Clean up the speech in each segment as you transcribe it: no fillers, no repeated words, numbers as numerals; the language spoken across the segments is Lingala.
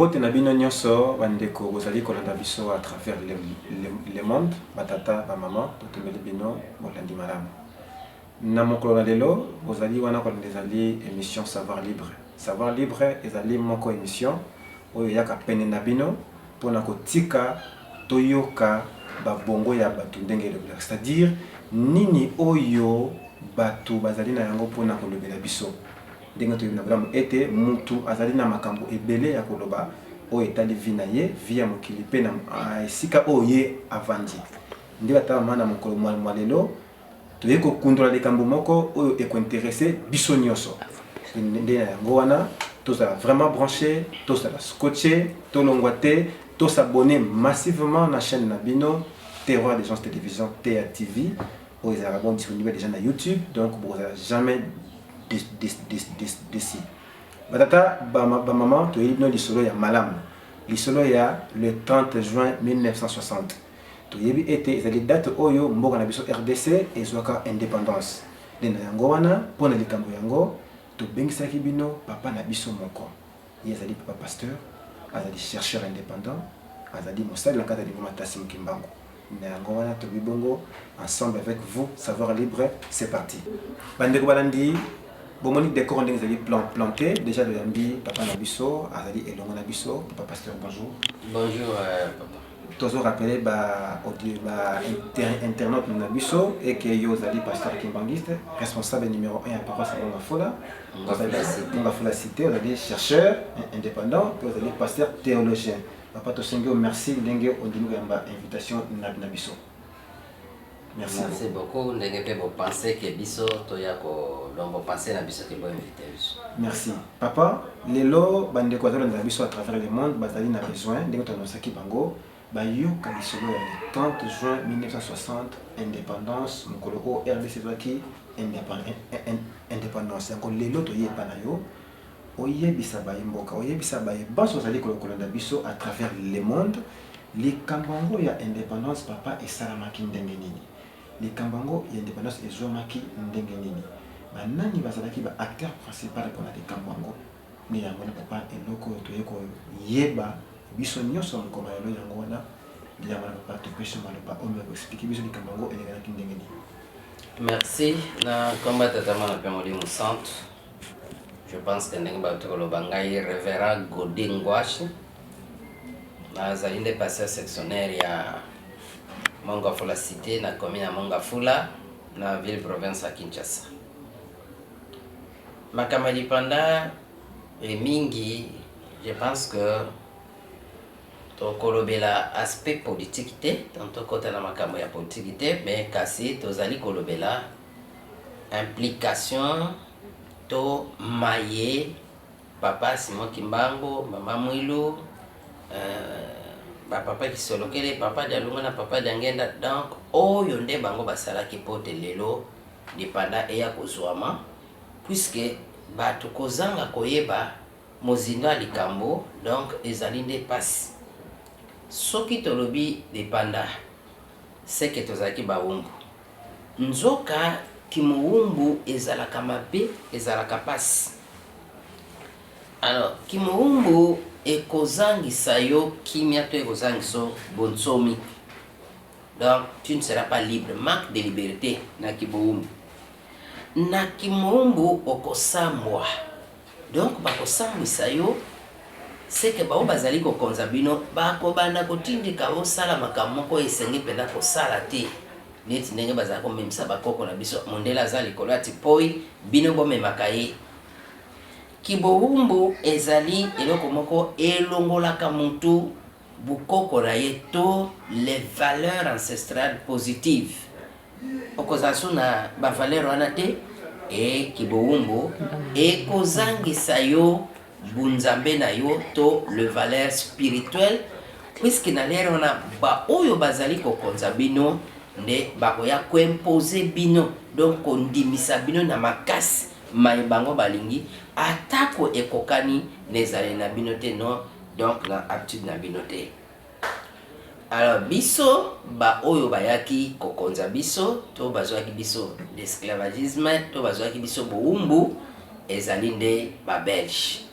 Mbote na bino nyonso bandeko bozali kolanda biso à travers le monde batata ba maman totomeli bino bolandi malamu na mokolo na lelo bozali wana kolanda ezali émission savoir libre ezali moko émission oyo yaka pene na bino pona kotika toyoka babongo ya batu ndenge elobela, c'est-à-dire nini oyo batu bazali na yango pona kolobela biso ndenge toyebina balamu ete mutu azali na makambo ebele ya koloba oyo etali vi na ye vi ya mokili mpe na esika oyo ye avandi nde batala na mokolo mwa lelo toye kokundola likambo moko oyo ekointeresse biso nyonso nde na yango wana tozala vraiment branché tozala scotché tolongwa te s'abonner massivement na chaîne na bino Terroir des gens télévision TATV oyo ezalaka bon disponible déjà na YouTube, donc vous n'avez jamais décidé. Batata ba maman toyebi no lisolo ya malamu lisolo ya le 30 juin 1960 toyebi ete ezali date oyo mboka na biso RDC ezwaka indépendance nde na yango wana mpona likambo yango tobengisaki bino papa na biso moko ye ezali papa pasteur azali chercheur indépendant azali mosali na kati ya lingoma Tasi Mukimbangu na yango wana toyebi bongo ensemble avec vous savoir libre c'est parti bandeko balandi bomoni décor ndenge ezali planté déjà de yambi papa na biso azali elongo na biso papa pasteur bonjour. Bonjour papa. Toujours rappelé internaute na biso et que yo zali pasteur kimbangiste responsable numéro 1 à paroisse Manga Fola. Manga Fola cité, vous allez chercheur indépendant, vous allez pasteur théologien. Papa Tosengo merci ndenge ondinu yamba invitation na biso. Merci beaucoup. Ndenge vous pensez que biso toya ko donc vous pensez na biso que bon invité. Merci. Papa, lelo bande ko na biso à travers le monde bazali na besoin ndenge to nosaki bango ba yo kalisolo ya le 30 juin 1960 indépendance mokolo o RDC zaki indépendance yango lelo to yeba na yo oyebisa ba mboka oyebisa ba baso zali kolanda biso à travers le monde likambango ya indépendance papa esalamaki ndenge nini likambango ya indépendance ezomaki ndenge nini banani bazalaki ba acteur principal pour la likambango mais yango na papa eloko toyeko yeba biso nyonso nkoma yalo yango wana ya mala papa topesha maloba oyo expliquer biso likambango elekanaki ndenge nini. Merci na komba tata mwana pe molimo centre. Je pense que ndenge ba tokoloba ngai révérend Godin Ngwashi na zalinde pasteur sectionnaire ya Manga Fola cité na commune ya Manga Fola na ville province ya Kinshasa. Makamali panda et mingi, je pense que tokolobela aspect politique tantôt côté na makambo ya politique mais kasi tozali kolobela implication to maye papa Simon Kimbangu mama Mwilu papa Kisolokele papa Dialunga na papa Diangenda donc oyo nde bango basalaki pote lelo dipanda eya kozwama puisque bato kozanga koyeba mozinga likambo donc ezali nde pasi soki tolobi dipanda seke tozalaki bawumbu nzoka kimuumbu ezalaka mabe ezalaka pasi. Alors kimuumbu ekozangisa yo kimia to ekozangiso bonsomi donc tu ne seras pas libre, manque de liberté na kimuumbu na kimuumbu okosambwa donc bakosambwisa yo seke bao bazali kokonza bino bakobanda kotindika osala makambo moko esengi mpena kosala te neti ndenge bazali komemisa bakoko na biso mondela aza likolo ati poi bino bomemaka ye. Kiboumbu ezali eloko moko elongolaka mutu bukoko na ye to les valeurs ancestrales positives okozasu na bavaleur wana te e kiboumbu ekozangisa yo bunzambe na yo to le valeur spirituelle puisque na lero na ba oyo bazali kokonza bino nde bakoya koimpose bino donc kondimisa bino na makasi mayibango balingi atako ekokani nezali na bino te non donc na aptitude na bino te. Alors biso ba oyo bayaki kokonza biso to bazwaki biso l'esclavagisme to bazwaki biso boumbu ezali nde ba belge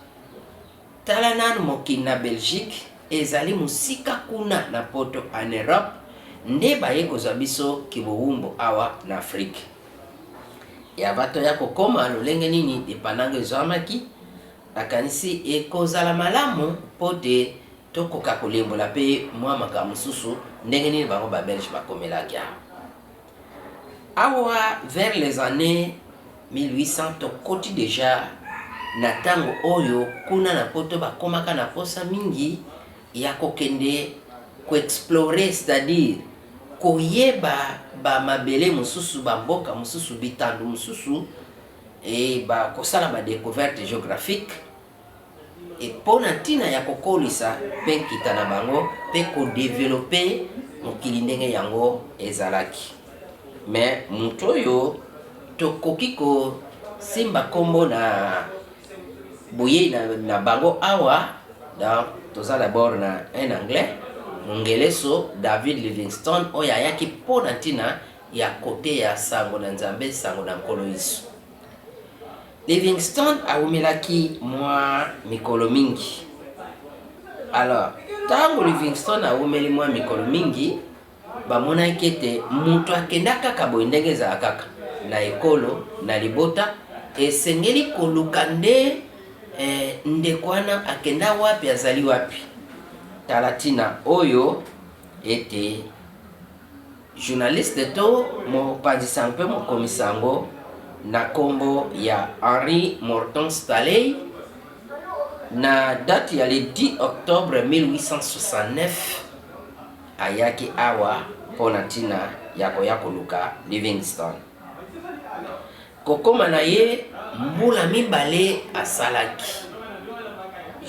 tala nanu mokili na Belgique ezali musika kuna na poto en Europe nde baye kozwa biso kibowumbu awa na Afrique. Ya bato ya kokoma lolenge nini depananga ezwamaki nakanisi ekozala malamu pote tokoka kolembola pe mwa makambo mosusu ndenge nini bango ba Belge bakomelaki awa vers les années 1800 tokoti déjà na tango oyo kuna na poto bakomaka na posa mingi ya kokende koexplorer, c'est-à-dire koyeba ba mabele mosusu ba mboka mosusu bitandu mosusu et ba kosala ba découverte géographique et pona tina ya kokolisa pe kita na bango pe ko développer mokili ndenge yango ezalaki. Mais mutu oyo tokoki ko simba kombo na boye na bango awa donc toza d'abord na un anglais mongeleso David Livingstone oyo ayaki pona ntina ya kote ya sango na nzambe sango na nkolo Yesu. Livingstone awumelaki mwa mikolo mingi. Alors tango Livingstone awumeli mwa mikolo mingi bamonaki ete mutu akendaka kaka boye ndenge ezala kaka na ekolo na libota esengeli koluka nde ndeko wana akenda wapi azali wapi. Talatina oyo ete journaliste to mopanzisa mpe mokomisango na kombo ya Henri Morton Staley na date ya le 10 octobre 1869 ayaki awa pona tina yako koluka Livingstone. Kokoma na ye mbula mibale asalaki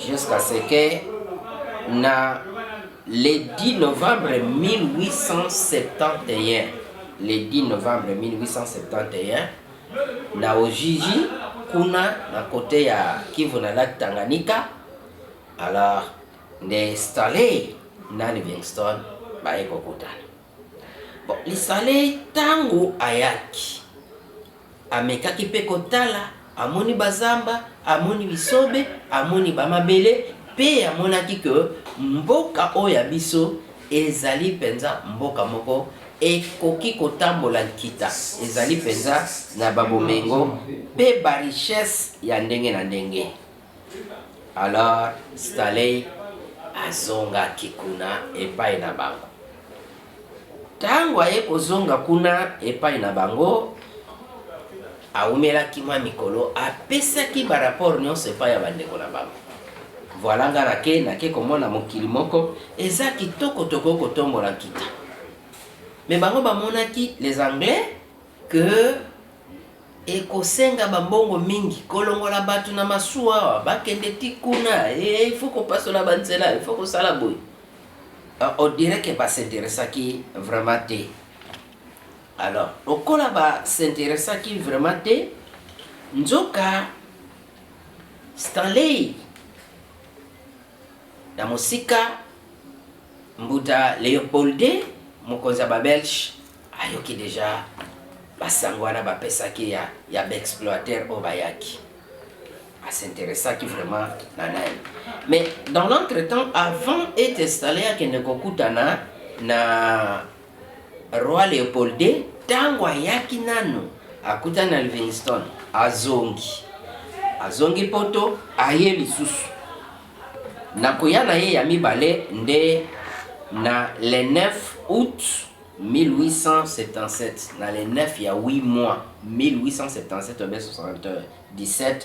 jusqu'à ce que na le 10 novembre 1871 na Ojiji kuna na kote ya Kivu na Lake Tanganyika. Alors nde Staley na Livingstone baye kokutana. Bon, li Staley tangu ayaki amekaki pe kotala amoni bazamba amoni bisobe amoni bamabele pe amonaki ke mboka oya biso ezali penza mboka moko ekoki kotambola nkita ezali penza na babomengo pe ba richesse ya ndenge na ndenge. Alors Staley azonga kikuna epai na bango. Tango aye kozonga kuna epai na bango aumelaki mwa mikolo apesaki ba rapport nyonso epai ya bandeko na bango. Voilà nga nake komona mokili moko eza kitoko toko kotombola nkita. Mais bango bamonaki les anglais que ekosenga bambongo mingi kolongola batu na masuwa bakende tikuna il faut qu'on passe la banzela il faut qu'on sala boy. On dirait que s'intéressaki vraiment te. Alors okola ba s'intéressaki vraiment te nzoka Staley na musika mbuta Léopoldé mokonzi ba Belge ayoki déjà basango wana bapesaki ya baexploiter o bayaki s'intéressaki vraiment na nani. Mais dans l'entretemps avant d'être installé akende kokutana na roi Léopoldé tango ayaki nanu akutana na Livingstone azongi poto aye lisusu na koyana ye ya mibale nde na le 9 août 1877 na le 9 ya 8 mois 1877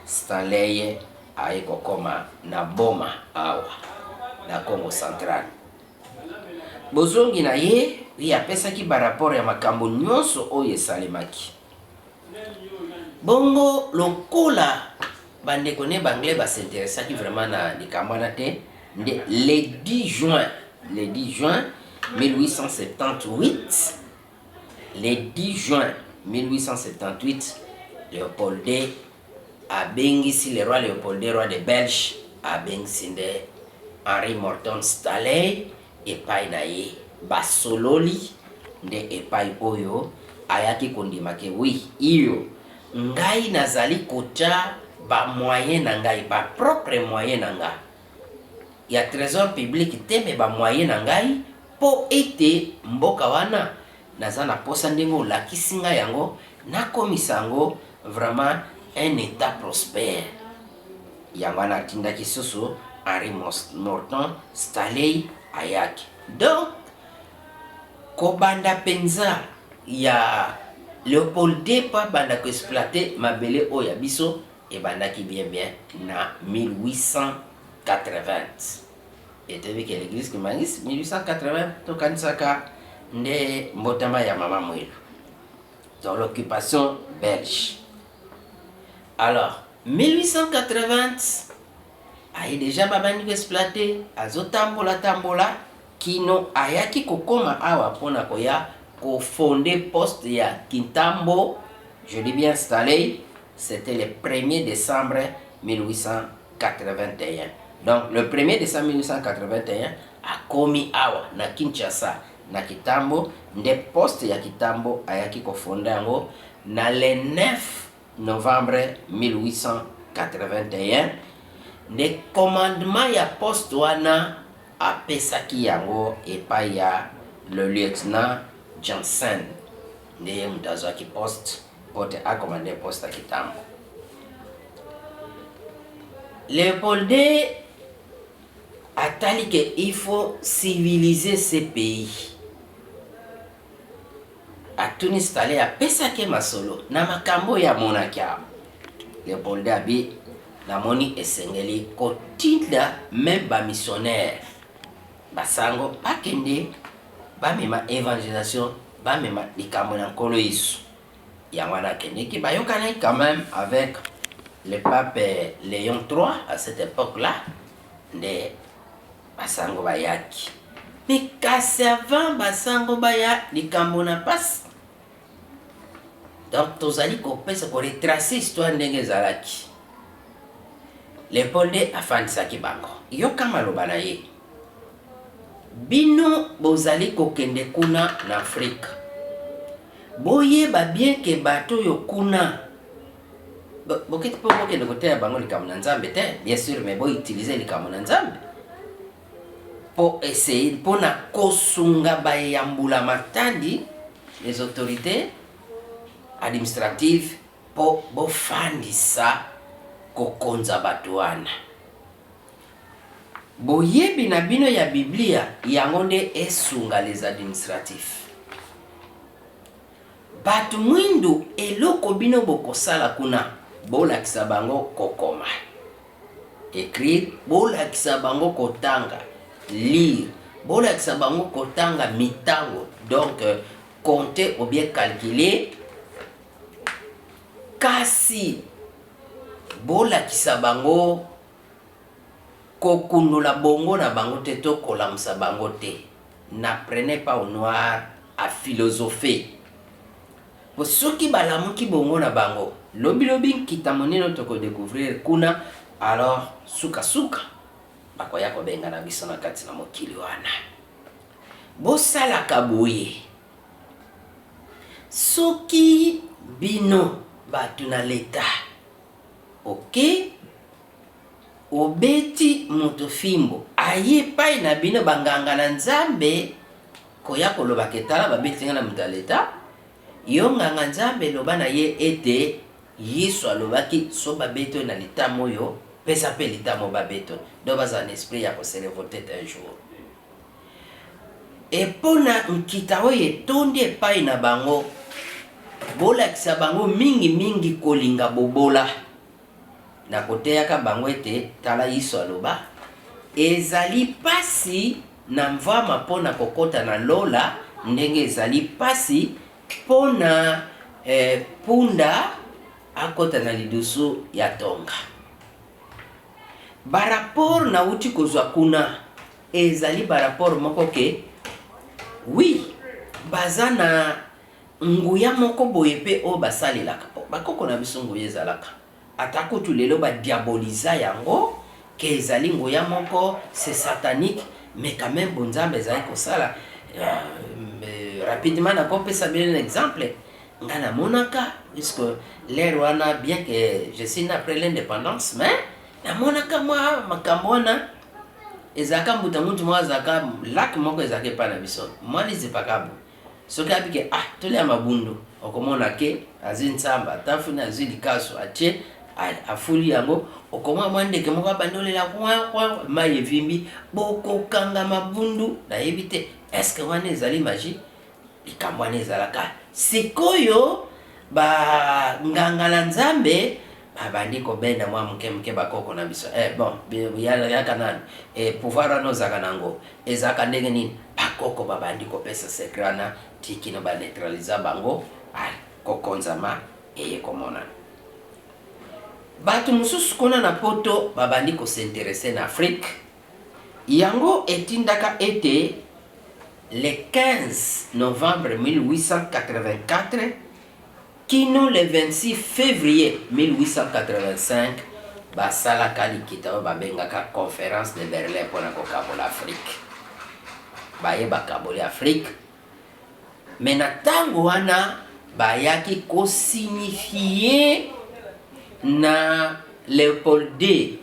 Staley aye kokoma na boma awa na Congo Central. Bozongi na ye apesaki ba rapport ya makambo nyonso oyo esalemaki. Bongo lokola bandeko ne banglais s'intéressaki vraiment na likambo na te nde le 10 juin 1878 le 10 juin 1878 Léopoldé abengisi le roi Léopoldé roi de Belge abengisi nde Henri Morton Staley epai na ye basololi nde epai oyo ayaki kondimake oui iyo ngai nazali kota ba moyen na ngai, ba propre moyen na ngai. Ya trésor public te me ba moyen na ngai po ete mboka wana naza na posa ndenge olakisi ngai yango nakomisa yango vraiment un état prospère. Yango wana atindaki susu Henri Morton Stanley ayaki. Donc kobanda penza ya Léopold II pa banda ko exploiter mabele oyo ya biso e bandaki bien na 1880. Et vu que l'église qui mangis 1880 to kanisaka nde mbotama ya mama Mwelu. Dans l'occupation belge. Alors 1880 aye déjà babandi ko exploiter azotambola kino ayaki kokoma awa pona koya ko fonder poste ya Kintambo, je dis bien installé, c'était le 1er décembre 1881. Donc le 1er décembre 1881 a komi awa na Kinshasa na Kitambo, nde poste ya Kitambo ayaki ko fonder yango na le 9 novembre 1881. Le commandement ya poste wana apesaki yango epai ya le lieutenant Johnson. Ndiye mtazwaki poste pote akomande poste ya Kitambo. Léopold II atali que il faut civiliser ce pays. Atuni installé apesaki masolo na makambo ya monakia. Léopold II abi namoni esengeli kotinda même ba missionnaire basango bakende bamema évangélisation bamema likambo na nkolo Yesu. Yango wana kendeki bayokana quand même avec le pape Léon III à cette époque-là, de basango bayaki. Mais kasi avant basango baya likambo na passe. Donc tozali kopesa ko retracer histoire ndenge zalaki. Léopold II afandisaki bango. Yoka maloba na ye. Bino bozali kokende kuna na Afrique. Boyeba bien ke bato yo kuna. Boketi po bokende koteya bango likambo na Nzambe te, bien sûr, mais boy utiliser likambo na Nzambe. Po essayer pona kosunga bayambula matandi les autorités administratives po bofandisa kokonza bato wana. Boyebi na bino ya Biblia yango nde esunga les administratifs. Bato mwindu eloko bino bokosala kuna bolakisa bango kokoma. Écrire, bolakisa bango kotanga. Lire, bolakisa bango kotanga mitango. Donc compter ou bien calculer. Kasi bolakisa bango kokundula bongo na bango te to kolamsa bango te. N'apprenez pas au noir à philosopher. Po soki balamuki bongo na bango, lobi kitamonino toko découvrir kuna, alors suka bakoya ko benga na biso na kati na mokili wana. Bosala kaboye. Soki bino batu na leta. OK? Obeti moto fimbo aye pai na bino banganga na Nzambe koya koloba ketala babeti na moto leta. Yo nganga Nzambe loba na ye ete Yesu alobaki so babeto na leta moyo pesa pe leta mo babeto do baza na esprit ya ko se revolter un jour. Et pona nkita oye tonde pai na bango bolakisa bango mingi kolinga bobola na koteyaka bango ete tala Yesu aloba ezali pasi na mvama pona kokota na lola ndenge ezali pasi pona punda akota na lidusu ya tonga. Barapor na uti kozwa kuna ezali barapor moko ke oui bazana nguya moko boye pe o basalelaka bakoko na biso nguya ezalaka atako tulelo ba diaboliza yango ke ezali nguya moko c'est satanique mais quand même bonzambe ezali kosala rapidement na kopesa bien un exemple ngana monaka puisque l'air wana bien que je suis né après l'indépendance mais na monaka moi makambona ezaka mbuta mutu mwa zaka lac moko ezaka pa na biso moi les epakabu soki abike tolia mabundu okomona ke azwi ntsamba tafuna azwi likaso atie afuli yango okoma mwa ndeke moko abandolela kwa mai evimbi bokokanga mabundu nayebi te eske wana ezali magie likambo wana ezalaka sikoyo nganga na nzambe babandi kobenda mwa muke bakoko na biso bon yaka nani pouvoir wana ozalaka nango ezalaka ndenge nini bakoko babandi kopesa sekrana tikino baneutraliza bango kokonzama eye komona bato mosusu kona na poto babandi kosinteresse na Afrique yango etindaka ete le 15 novembre 1884 kino le 26 février 1885 basalaka likita oyo babengaka conférence de Berlin mpona kokabola Afrique baye bakaboli Afrique me na ntango wana bayaki kosignifie na Léopold II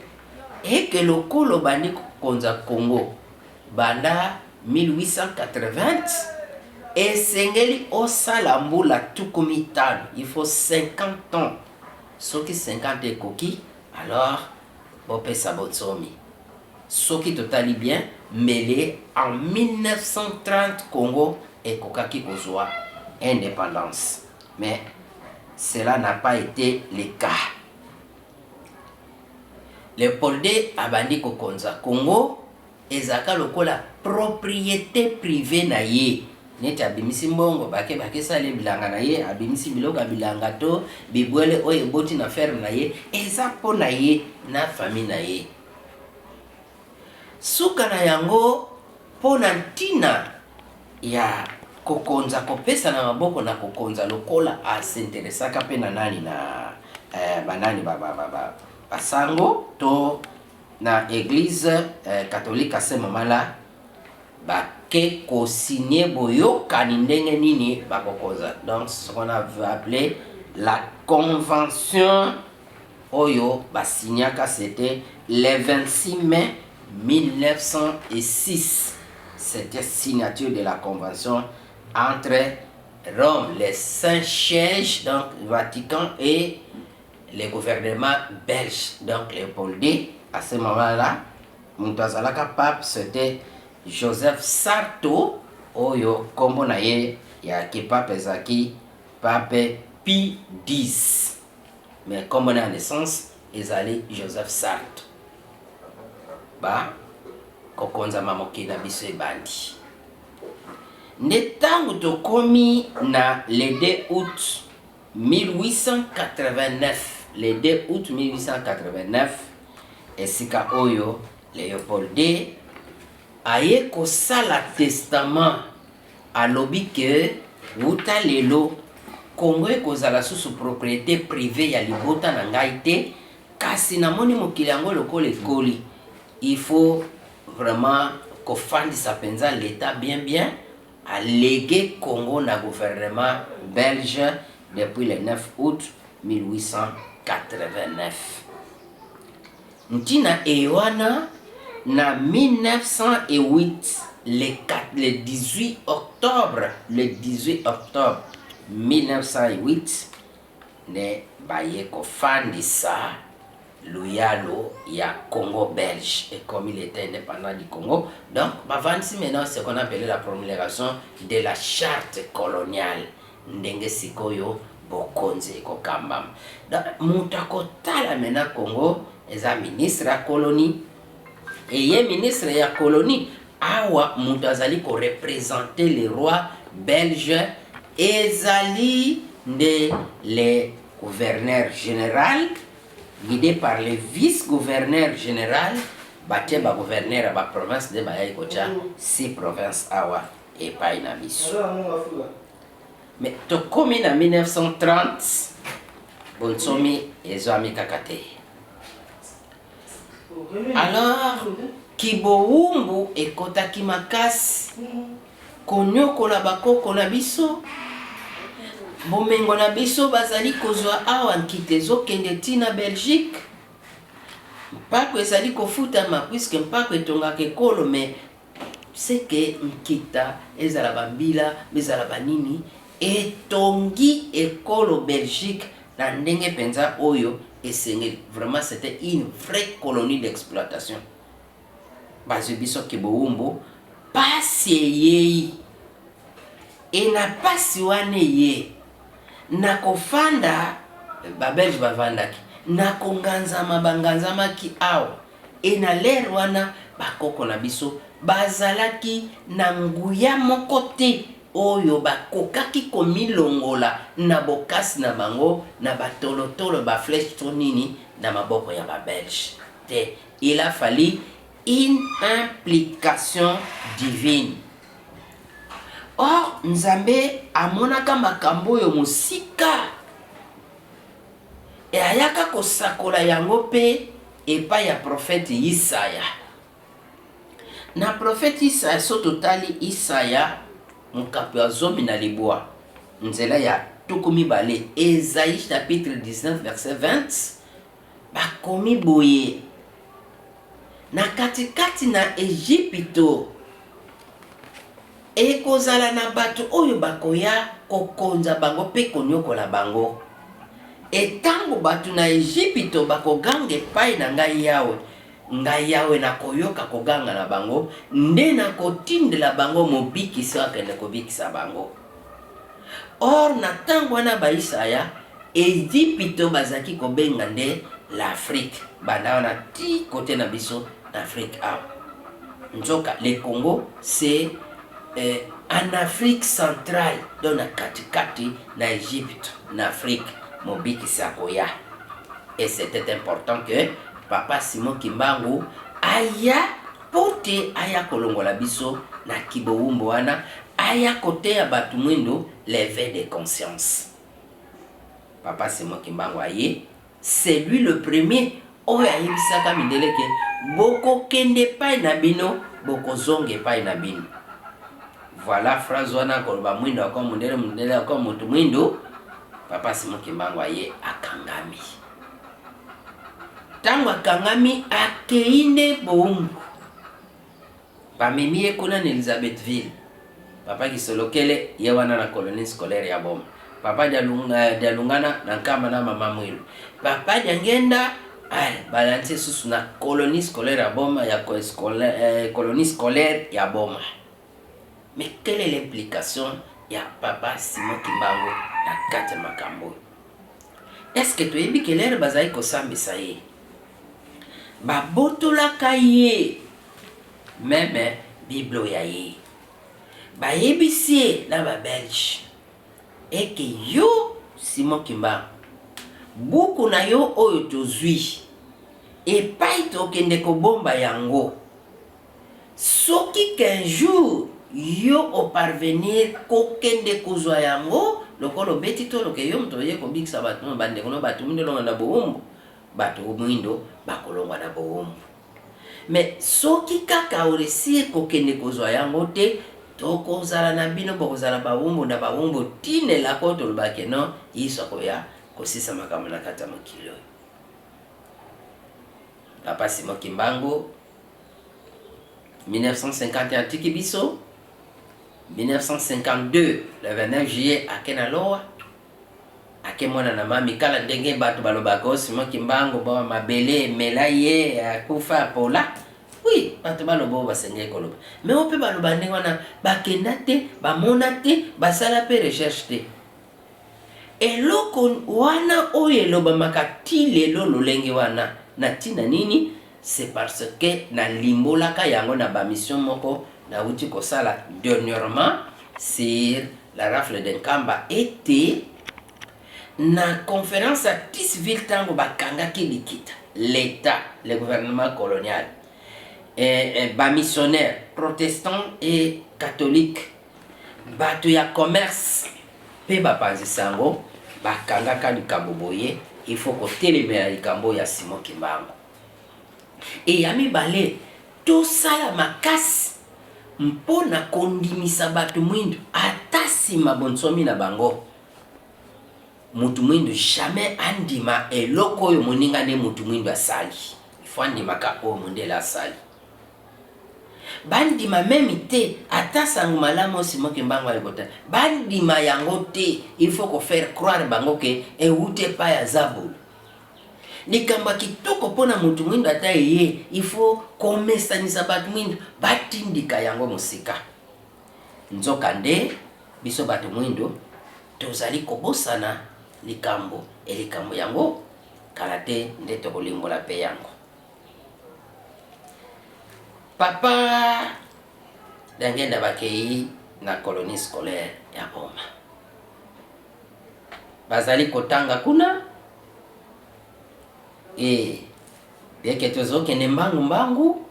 eke lokolo bandi kokonza Congo banda 1880 esengeli osala mbula tuku mitano il faut 50 ans soki 50 ekoki alors bopesa botsomi soki totali bien mele en 1930 Congo ekokaki kozwa indépendance mais cela n'a pas été le cas. Léopold II abandi kokonza Congo ezaka lokola propriété privée na ye neti abimisi mbongo bake sale bilanga na ye abimisi biloko bilanga to bibwele oyo eboti na ferme na ye eza po na ye na famille na ye suka na yango po na ntina ya kokonza kopesa na maboko na kokonza lokola asinteresaka pe na nani na banani basango to na église catholique à ce moment-là bake kosigner boyokani ndenge nini bakokoza donc ce qu'on a appelé la convention oyo basignaka c'était le 26 mai 1906 c'était signature de la convention entre Rome, les Saint-Sièges, donc Vatican et le gouvernement belge, donc Léopold II. À ce moment-là, Moutazalaka pape, c'était Joseph Sarto, oyo kombo na ye ya ki pape zaki pape Pie X. Mais kombo na naissance, ezali Joseph Sarto. Ba kokonza mamoki na biso ebandi. Netango tokomi na le 2 août 1889. Le 2 août 1889, esika oyo Léopold II aye kosala testament alobi ke wuta lelo Congo ekozala susu propriété privée ya libota na ngai te kasi namoni mokili yango lokola ekoli il faut vraiment kofandisa penza l'état bien a légué Congo na gouvernement belge depuis le 9 août 1889. Ntina ewana na 1908 le 18 octobre 1908 ne baye kofandisa luyalo ya Congo belge et comme il était indépendant du Congo donc bavandisi maintenant ce qu'on appelle la promulgation de la charte coloniale ndenge sikoyo bokonzi kokambam mutako tala mena Congo eza ministre ya colonie et ye ministre ya colonie awa mutu azali ko représenter le roi belge ezali de le gouverneur général guidé par le vice-gouverneur général batie ba gouverneur ba province de bayai kocha 6 provinces awa et pas na biso. Mais tokomi na 1930 bonsomi ezwami kakate. Alors kiboumbu ekotaki makasi konyokola bakoko na biso bomengo na biso bazali kozwa awa nkita ezokende ntina Belgique. Mpako ezali kofutama puisque mpako etongaka ekolo, mais c'est que nkita ezala bambila ezala banini etongi ekolo Belgique na ndenge penza oyo esengeli. Vraiment c'était une vraie colonie d'exploitation. Bazwi biso Kibowumbu pasi eyei e na pasi wane ye na kofanda babelge bavandaki na konganzama banganzamaki awa e na lere wana bakoko na biso bazalaki na nguya moko te oyo bakokaki komilongola na bokasi na bango na batolotolo baflèche to nini na maboko ya babelge te. Il a fallu une implication divine. Or Nzambe amonaka makambo oyo mosika e ayaka kosakola yango pe epai ya prophète Isaya. Na prophète Isaya so totali Isaya mokapi ya 10 nzela ya 12 Esaïe chapitre 19 verset 20 bakomi boye na katikati na Egypto ekozala na bato oyo bakoya kokonza bango pe konyokola bango. Etango bato na Egypto bakoganga epai na ngai Yawe na koyoka koganga na bango nde na kotindela bango mobikisi akende kobikisa bango. Or na tango wana ba Isaya Egypto bazaki kobenga nde l'Afrique banda wana ti kote na biso na Afrique awa. Nzoka le Congo c'est en Afrique centrale, dans la katikati na Égypte, en Afrique, mobiki sakoya. Et c'était important que Papa Simon Kimbangu aya pote aya kolongola biso na Kibowumbu wana aya kote ya batu mwindo l'éveil de conscience. Papa Simon Kimbangu aye, c'est lui le premier oya yibisaka mindeleke boko kende pai na bino boko zonge pai na bino. Voilà phrase wana koloba mwindo akwa mundele akwa mutu mwindo. Papa Simon Kimbangu aye akangami. Tango akangami akeinde Bowumbu bamemi ye kuna na Elizabethville. Papa kisolokele ye wana na colonie scolaire ya Boma. Papa dialungana na nkama na mama mwilu. Papa diangenda balanse susu na colonie scolaire ya Boma ya colonie scolaire ya Boma. Mais quelle est l'implication ya Papa Simon Kimbangu na kati ya makambo? Est-ce que tu yebi que l'air bazai kosambisa ye? Babotolaka ye meme Biblo ya ye. Bayebisi ye na babelge eke yo Simon Kimbangu buku na yo oyo tozwi epai tokende kobomba yango. Soki qu'un jour yo o parvenir kokende kozwa yango lokolo beti to loke yo mto ye kobikisa batu bande kono batu mwindo na Bowumbu batu mwindo bakolongwa na Bowumbu. Mais soki kaka oresir kokende kozwa yango te tokozala na bino bokozala Bowumbu na Bowumbu tine la koto lobake no yiso koya kosisa makambo na kata mokilo. Papa Simon Kimbangu 1951 tiki biso 1952 le 29 juillet akena loa akemona na mami kala ndenge bato balobako Simon Kimbangu ba mabele melaye akufa pola. Oui, bato balobo basenge koloba. Mais on peut baloba ndenge wana bakenda te, bamona te, basala pe recherche te. Eloko wana oyo eloba makati lelo lolenge wana na tina nini? C'est parce que na limbolaka yango na ba mission moko na uti kosala dernièrement sur la rafle de Nkamba était na conférence à Tisville tango bakanga kilikita l'état le gouvernement colonial ba missionnaires protestants et catholiques bato ya commerce pe bapanzisango bakanga kalikambo boye il faut ko telemela likambo ya Simon Kimbangu et yami balé tout ça la makasi mpona kondimisa bato mwindo ata sima bonsomi na bango. mutu mwindo jamais andima eloko oyo moninga nde mutu mwindo asali. Il faut andima ka oyo mondela asali. Bandima meme te ata sango malamu Simon Kimbangu alikota. Bandima yango te, il faut ko faire croire bango ke ewute pa ya Zabul. Likamba kitoko pona mutu mwindo ata ye, il faut komesanisa batu mwindo batindika yango musika. Nzoka nde biso batu mwindo tozali kobosana likambo elikambo yango kalate nde tokolimbola pe yango. Papa Dangenda bakei na colonie scolaire ya Boma. Bazali kotanga kuna bieke tozokende mbangu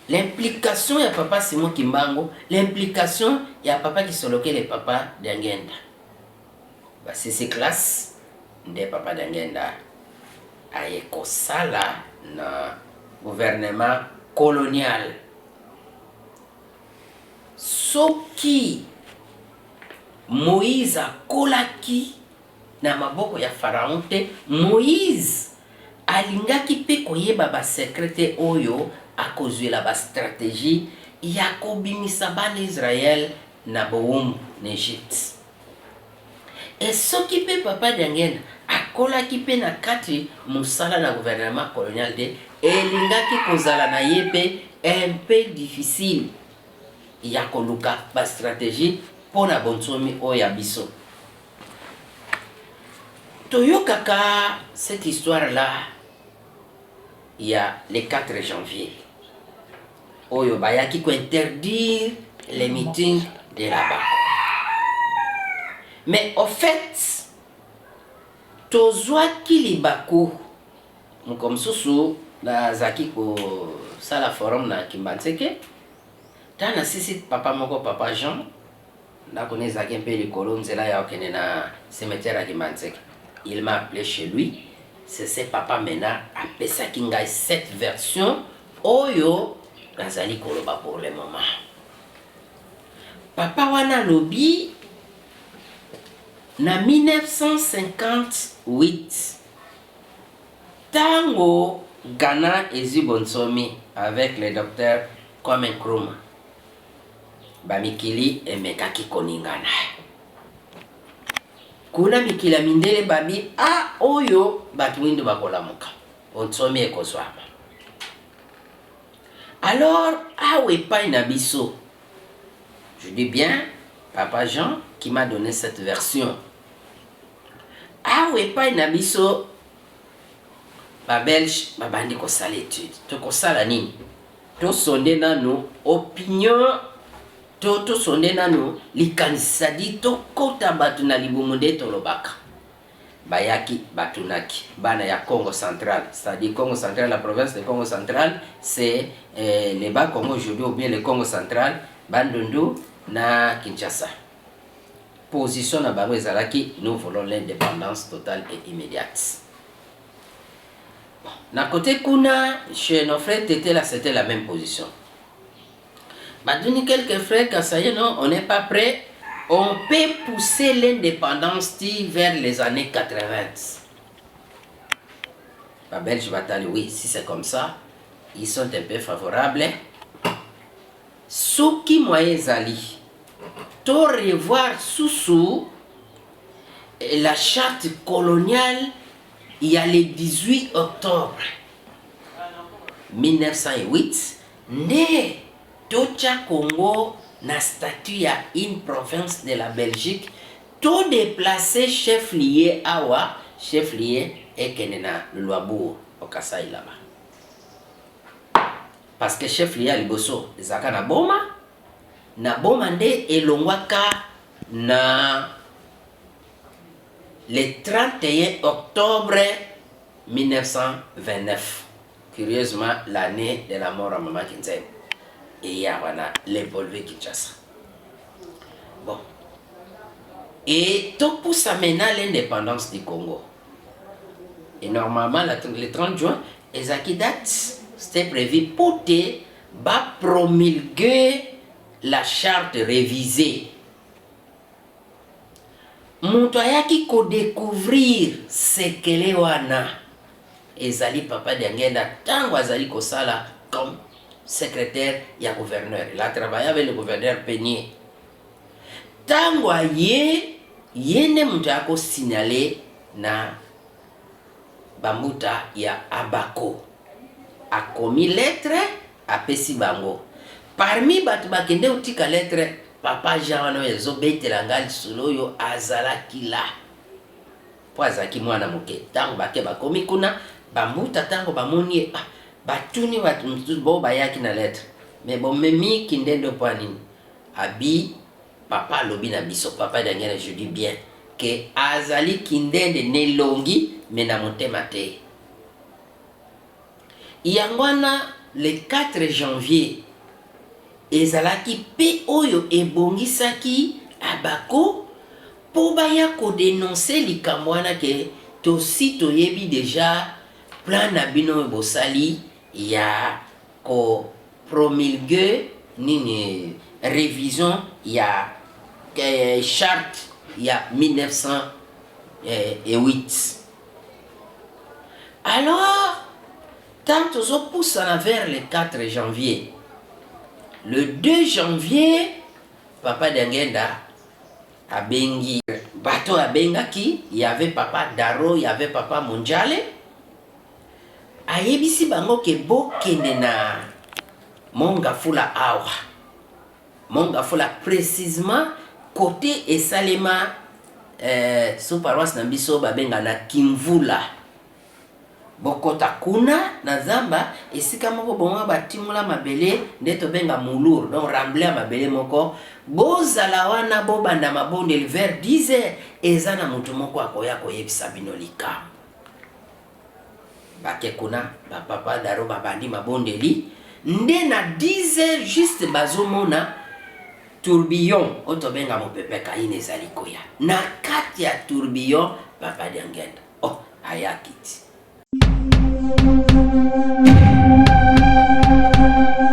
l'implication ya papa Simon Kimbangu, l'implication ya papa Kisolokele papa Dangenda. Basisi classe nde papa Dangenda aye kosala na gouvernement colonial. Soki Moïse akolaki na maboko ya Pharaon te, Moïse alingaki pe koyeba ba secrete oyo akozwela ba stratégie ya kobimisa bana Israël na bowumbu na Egypte. Et soki pe papa Dangenda akolaki pe na kati musala na gouvernement colonial de elingaki kozala na ye pe un peu difficile ya koluka ba stratégie pona bonsomi oya biso. Toyokaka cette histoire là il y a le 4 janvier oyo bayaki ko interdire les meetings de là-bas. Mais au fait tozwaki libako mukomsusu na zaki ko sala forum na Kimbantseke tana sisi papa moko papa Jean na koneza kempe likolo nzela ya okene na cimetière ya Kimbantseke. Il m'a appelé chez lui. C'est papa maintenant a pesaki ngai cette version oyo nazali koloba pour le moment. Papa wana lobi na 1958 tango Ghana ezi bonsomi avec le docteur Kwame Nkrumah bamikili emekaki koningana. Kuna mikila mindele babi oyo batu mwindo bakolamuka bonsomi ekozwama. Alors awe pa na biso, je dis bien papa Jean qui m'a donné cette version. Awe pa na biso ba Belge babandi ko sala étude. To ko sala nini? To sonde nanu opinion to sonde nanu likanisa di to kota batu na libumunde to lobaka. Bayaki batunaki bana ya Congo central, c'est-à-dire Congo central, la province de Congo central, c'est le bas Congo aujourd'hui ou bien le Congo central, Bandundu na Kinshasa. Position na bango ezalaki, nous voulons l'indépendance totale et immédiate. Bon, na côté kuna chez nos frères Tété là c'était la même position. Baduni quelques frères quand ça y est non, on n'est pas prêt. On peut pousser l'indépendance vers les années 80. La Belge bataille, oui, si c'est comme ça, ils sont un peu favorables. Ce qui moyen zali, to revoir sous la charte coloniale, il y a le 18 octobre 1908, né Tocha Congo na statut ya une province de la Belgique, tout déplacé chef lié awa, chef lié et kenena Luabourg au Kasai là-bas. Parce que chef lié à Liboso, zaka na boma nde elongwaka na le 31 octobre 1929. Curieusement, l'année de la mort à Maman Kinzem. Et il y a l'évolué Kinshasa. Bon. Et tout pour ça maintenant l'indépendance du Congo. Et normalement, le 30 juin, les date, c'était prévu pour promulguer la charte révisée. Mutu ayaki ko découvrir sekele wana ezali Papa Diangenda tango azali kosala comme secrétaire ya gouverneur. Il a travaillé avec le gouverneur Peigné. Tango yende mutu ako signaler na bambuta ya Abako. A commis lettre a pesi bango. Parmi batu bakende utika lettre, Papa Jean wana ezobetela ngali soloyo azalaki la. Po azaki mwana moke. Tango bake bakomi kuna, bambuta tango bamoni batuni batu mtu bo bayaki na lettre. Mais bon memi kindendo po nini? Abi papa lobi na biso Papa Diangenda, je dis bien que azali kindende nelongi mais na motema te. Yangwana le 4 janvier ezalaki pe oyo ebongisaki Abako po baya ko dénoncer likambo wana ke tosi toyebi déjà plan na bino bosali ya ko promulguer nini révision ya charte ya 1908. Alors tant aux poussent vers le 4 janvier. Le 2 janvier, Papa Diangenda abengi bato abengaki, il y avait Papa Daro, il y avait Papa Monjale. Ayebisi bango ke bokende na Mongafula awa. Mongafula précisément côté esalema sous paroisse na biso babenga na Kimvula. Bokota kuna na zamba esika moko bonga batimula mabele ndeto benga mulur donc rambler mabele moko bozala wana bobanda mabonde vers 10h ezana mutu moko akoya koyebisa bino likambo bake kuna Papa Daro babandi mabondeli nde na 10h juste bazomona tourbillon otobenga mopepe kaine ezali koya na kati ya tourbillon Papa Diangenda ayakiti.